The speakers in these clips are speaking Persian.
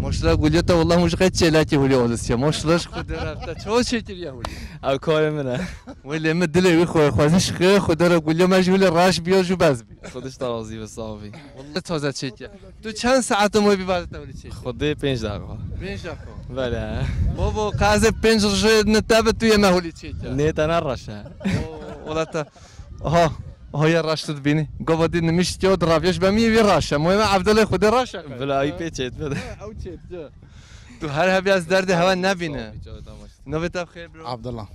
ماشاءالله گلیت والله مش قد چلاتی هولی آلوسیا ماشاءالله خدا رفته چه شکلی هولی او کار منه ولی من دلی خوازش خیر خدا را گلی مجبور راش بیا جو باز بی خودش ترازی به صافی والله تازه چیکه تو چند ساعت ما بی بعد تولی چیکه خودی 5 دقیقه 5 دقیقه بله بابا قاز 5 روز نتابه توی مهولی چیکه نه تنرشه والله تا ها هاي الراش تبيني قبضي نمشي جو درافيش بمي في راشة مهم عبد الله خد الراشة بلا اي بيتشت بده او تشيت تو هر هبي از درد هوا نبینه نوبت بخیر برو عبد الله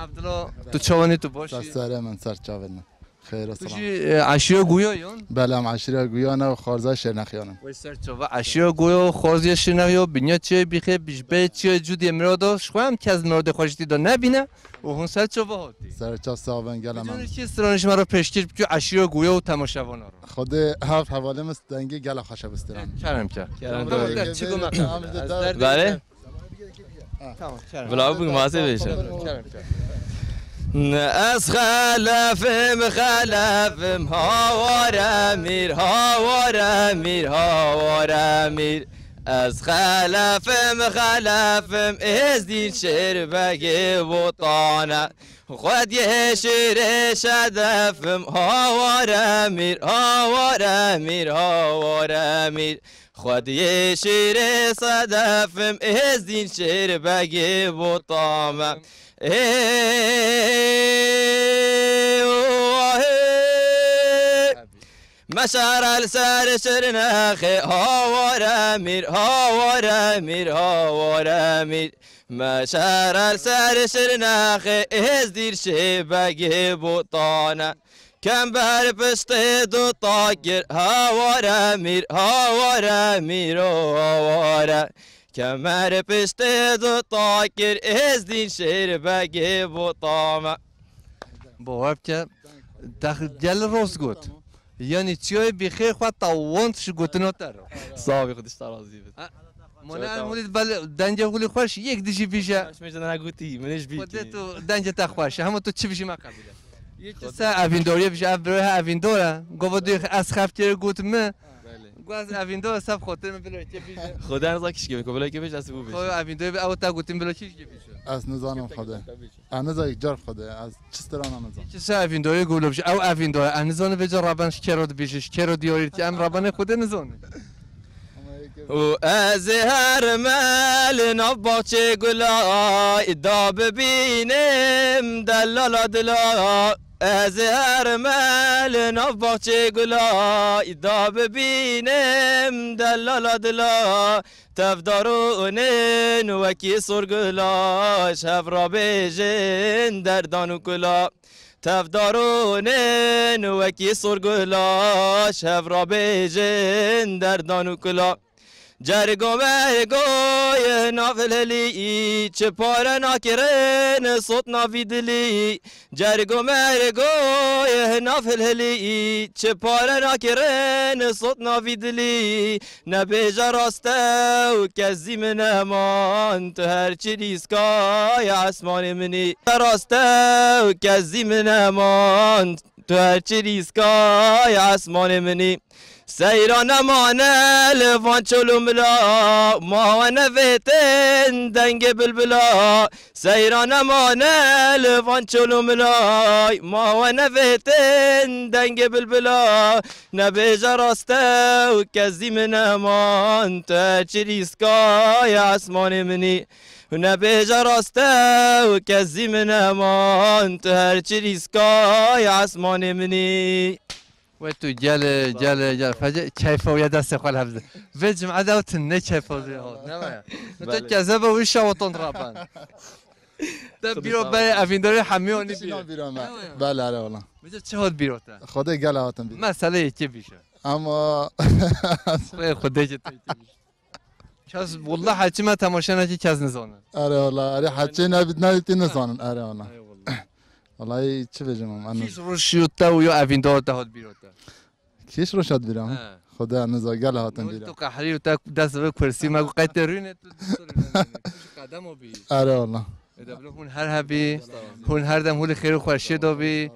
عبد الله تو چوانی تو باشی سر من سر چاودن خیر و سلام توشی عشیه گویایون بله هم عشیره گویانه و خارزه شرنخیانم وای سر چوا عشیه گویا خارزی شرنخیو بنیا چه بیخه بیشبه چه جودی مراد خوام که از مراد خوشتی دا نبینه و هون سر چوا هاتی سر چا ساون گلم بدون چی استرانش مرا پیشکش بچو عشیه گویا و تماشاوانا رو خود هفت حواله مست دنگی گل خوشه بستران کرم کرد چی گم بله تمام کرم بلا بگو ماسه بشه کرم از خلفم هاوار میر هاوار میر هاوار میر از خلفم از دین شیر بگی بطانه خود یه شیر شدفم هاوار میر هاوار میر هاوار میر خود یه شیر صدفم از دین شیر بگی بطانه مشعر السر شرناخي هاور امير هاور امير هاور امير مشعر السر شرناخي ازدير شبقي بطانه كم بر پشت دو طاقر هاور امير هاور امير هاور کمر پشت دو طاقر از دین شیر بگی بطامه باور که گل روز گوت یعنی چیای بخیر خواهد تاوانتش گوتنو تر صافی خودش ترازی بید منه مولید بله دنجه خولی خوش یک دیشی پیشه میشه نگوتی منش بید خودت تو دنجه تا خوشه همه تو چی بیشی ما قبیله یک سه اویندوریه بیشه اویندوره گفت از خفتیر گوتمه گواز اویندو سب خاطر من بلای چه بیشه خدا نزا کش گمی که بلای که بیش از او بیشه خب اویندو او تا گوتیم بلای چیش بیشه از نزانم خدا نزا یک جار خدا از چستران نزان چه سه اویندو گولو بیشه او اویندو نزانه به جا رابنش کرود بیشش کرود دیوریتی ام رابنه خدا نزانه و از هر مل نباچه گلای دا ببینم دلالا دلا از هر مل نباچه گلای دا ببینم دلالا دلا تفدارونن وکی سرگلاش هفرا بیجن در دانو کلا تفدارونن وکی سرگلاش هفرا بیجن در دانو کلا جرگو مرگوی نافللی چه پاره ناکرن صوت نافیدلی جرگو مرگوی نافللی چه پاره ناکرن صوت نافیدلی نبیجا راسته و کزی من امان تو هر چی ریسکای آسمان منی راسته و کزی من امان تو هر چی ریسکای آسمان منی سیران مانه لفان چلو ملا ما نفتن دنگ بلبلا سیران مانه لفان چلو ملا ما نفتن دنگ بلبلا نبیجا راسته و کزی من امان تا چی ریسکای آسمان منی نبیجا راسته و کزی من امان تا هر چی ریسکای آسمان منی و تو جل فجأة كيف ويا دست خال حفظ فيجم عداوت نه كيف ويا نه تو كذب وش وطن رابان ده بیرو برای افینداری حمیانی بیرو بله آره والله میشه چه حال بیرو تا خدا گل هاتم بیرو مسئله چه بیشه اما خدا چه بیشه کس والله حچی ما تماشا نکی کس نزانن آره والله آره حچی نبید نزانن آره والله والله چه بگم من کیش روشیوتا و یا افیندار تا حال بیرو تا کیش رو شد بیرم خدا نزا گل هاتم بیرم تو قهری و تا دست به کرسی مگو قطرینه تو قدمو بی آره والله هون هر هبی هون هر دم هول خیر و خوشی دابی